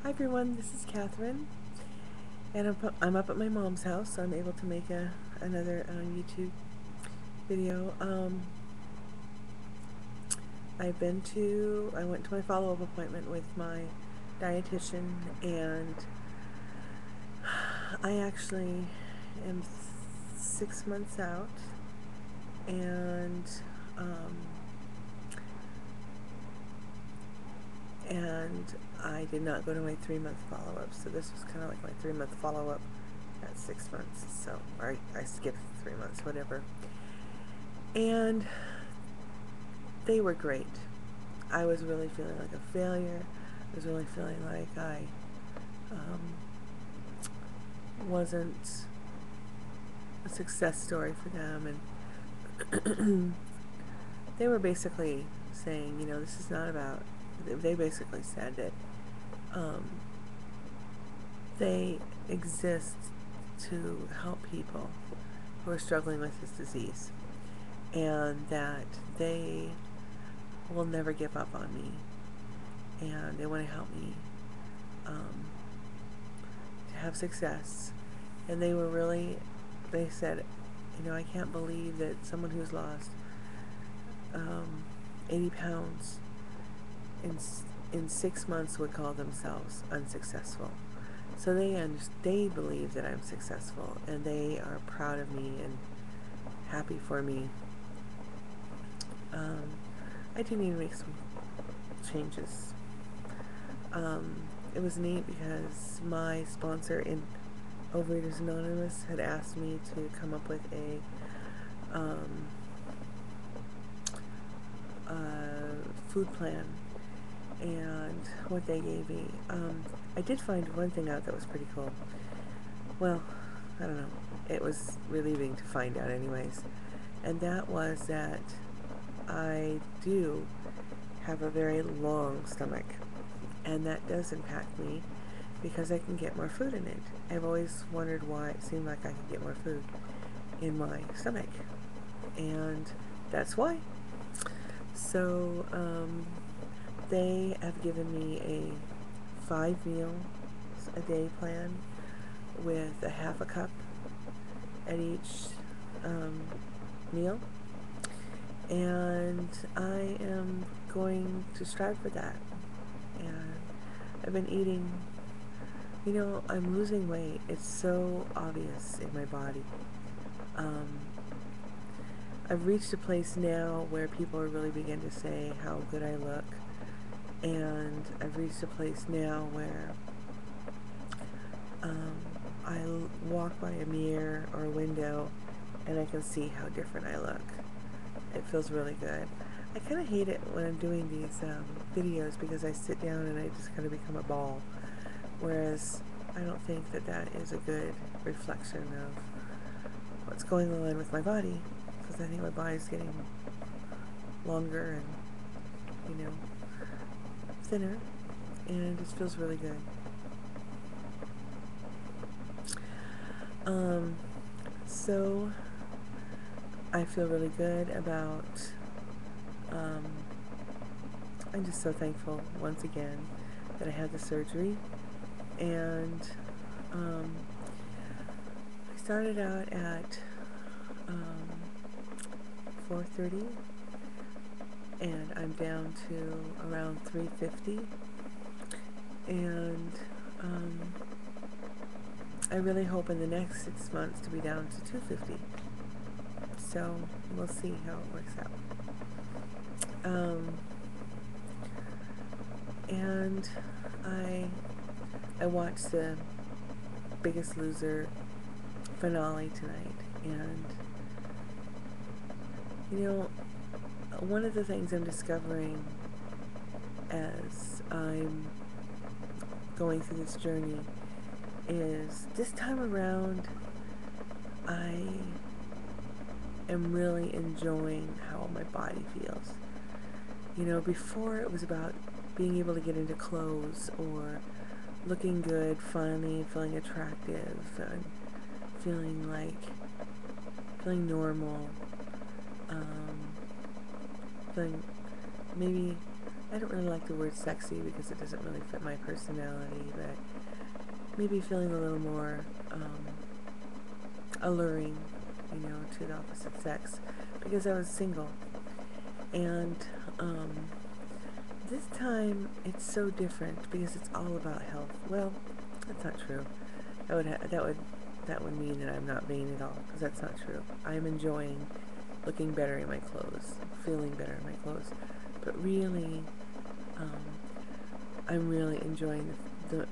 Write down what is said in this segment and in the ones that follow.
Hi everyone, this is Catherine, and I'm up at my mom's house, so I'm able to make another YouTube video. I went to my follow-up appointment with my dietitian, and I actually am 6 months out, and um, and I did not go to my 3-month follow-up, so this was kind of like my 3-month follow-up at 6 months, so I skipped 3 months, whatever. And they were great. I was really feeling like a failure. I was really feeling like I wasn't a success story for them, and they were basically saying, this is not about, they basically said that they exist to help people who are struggling with this disease, and that they will never give up on me, and they want to help me to have success. And they said, I can't believe that someone who's lost 80 pounds in 6 months would call themselves unsuccessful. So they believe that I'm successful, and they are proud of me and happy for me. I do need to make some changes. It was neat because my sponsor in Overeaters Anonymous had asked me to come up with a food plan, and what they gave me. I did find one thing out that was pretty cool. Well, I don't know. It was relieving to find out anyways. And that was that I do have a very long stomach, and that does impact me because I can get more food in it. I've always wondered why it seemed like I could get more food in my stomach, and that's why. So they have given me a 5 meals a day plan with a half a cup at each meal, and I am going to strive for that. And I've been eating, I'm losing weight. It's so obvious in my body. I've reached a place now where people are really beginning to say how good I look, and I've reached a place now where I walk by a mirror or a window and I can see how different I look. It feels really good. I kind of hate it when I'm doing these videos because I sit down and I just kind of become a ball, whereas I don't think that that is a good reflection of what's going on with my body, because I think my body's getting longer and, thinner, and it just feels really good. So I feel really good about, I'm just so thankful once again that I had the surgery, and I started out at 4:30, and I'm down to around 3:50, and I really hope in the next 6 months to be down to 2:50. So we'll see how it works out. And I watched the Biggest Loser finale tonight, and one of the things I'm discovering as I'm going through this journey is this time around I am really enjoying how my body feels. Before it was about being able to get into clothes or looking good finally, feeling attractive, and feeling normal, feeling maybe I don't really like the word sexy because it doesn't really fit my personality, but maybe feeling a little more alluring, to the opposite sex, because I was single. And this time it's so different because it's all about health. Well, that's not true. That would mean that I'm not vain at all, because that's not true. I'm enjoying looking better in my clothes, feeling better in my clothes, but really, I'm really enjoying the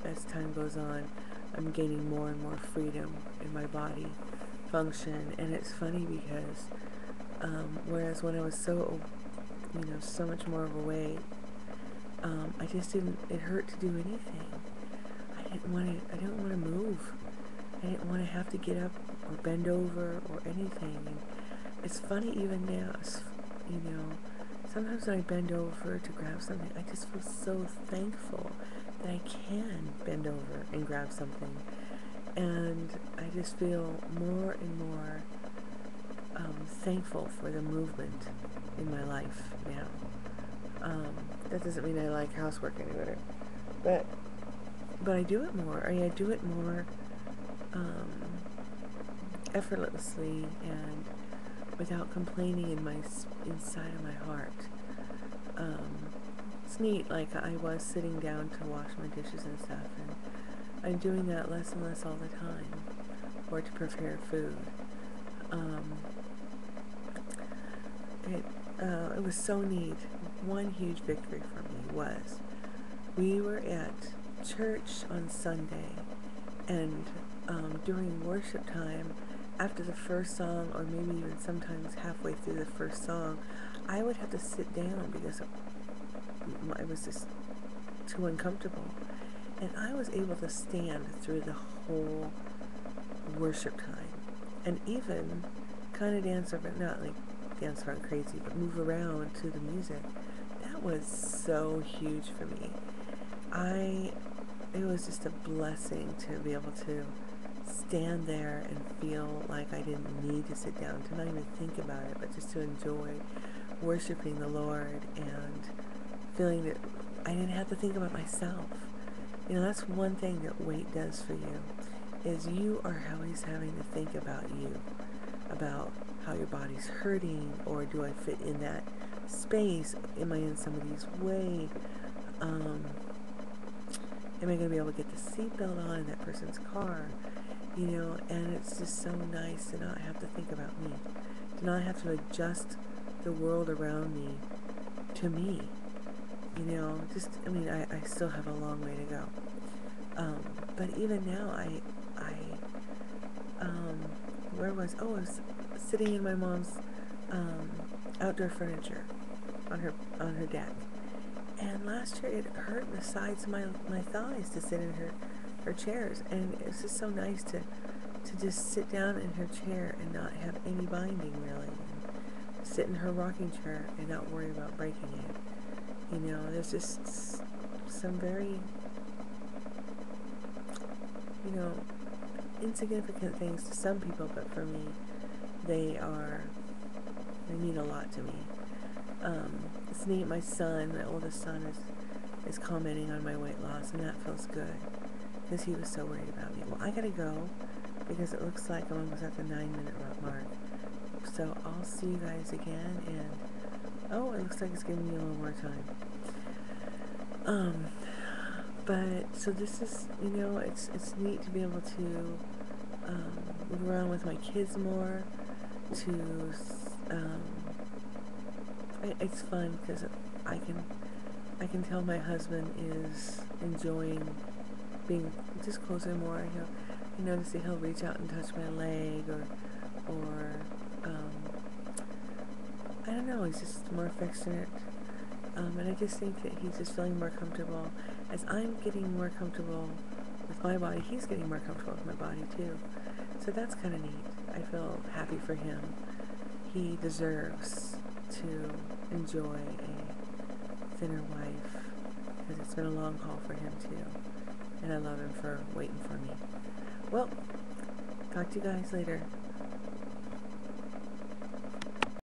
as time goes on, I'm gaining more and more freedom in my body function. And it's funny because whereas when I was so much more overweight, I just didn't, it hurt to do anything. I didn't want to move. I didn't want to have to get up or bend over or anything. And it's funny even now, sometimes when I bend over to grab something, I just feel so thankful that I can bend over and grab something. And I just feel more and more thankful for the movement in my life now. That doesn't mean I like housework any better, but I do it more. I do it more effortlessly and without complaining inside of my heart. It's neat. Like, I was sitting down to wash my dishes and stuff, and I'm doing that less and less all the time, or to prepare food. It was so neat. One huge victory for me was we were at church on Sunday, and during worship time, after the first song, or maybe even sometimes halfway through the first song, I would have to sit down because it was just too uncomfortable. And I was able to stand through the whole worship time, and even kind of dance around, not like dance around crazy, but move around to the music. That was so huge for me. It was just a blessing to be able to stand there and feel like I didn't need to sit down, to not even think about it, but just to enjoy worshiping the Lord and feeling that I didn't have to think about myself. That's one thing that weight does for you, is you are always having to think about you, about how your body's hurting, or do I fit in that space? Am I in somebody's way? Am I going to be able to get the seatbelt on in that person's car? And it's just so nice to not have to think about me, to not have to adjust the world around me to me. I still have a long way to go. But even now, I was sitting in my mom's outdoor furniture on her deck. And last year it hurt the sides of my thighs to sit in her chairs, and it was just so nice to just sit down in her chair and not have any binding, really, and sit in her rocking chair and not worry about breaking it. There's just some very insignificant things to some people, but for me they mean a lot to me. It's neat. My oldest son is commenting on my weight loss, and that feels good because he was so worried about me. Well, I gotta go because it looks like I'm almost at the 9-minute mark. So I'll see you guys again, and it looks like it's giving me a little more time. But so this is, it's neat to be able to move around with my kids more. It's fun because I can tell my husband is enjoying being just closer more. I notice that he'll reach out and touch my leg, or I don't know, he's just more affectionate. And I just think that he's just feeling more comfortable. As I'm getting more comfortable with my body, he's getting more comfortable with my body too. So that's kind of neat. I feel happy for him. He deserves to enjoy a thinner wife, because it's been a long haul for him too. And I love him for waiting for me. Well, talk to you guys later.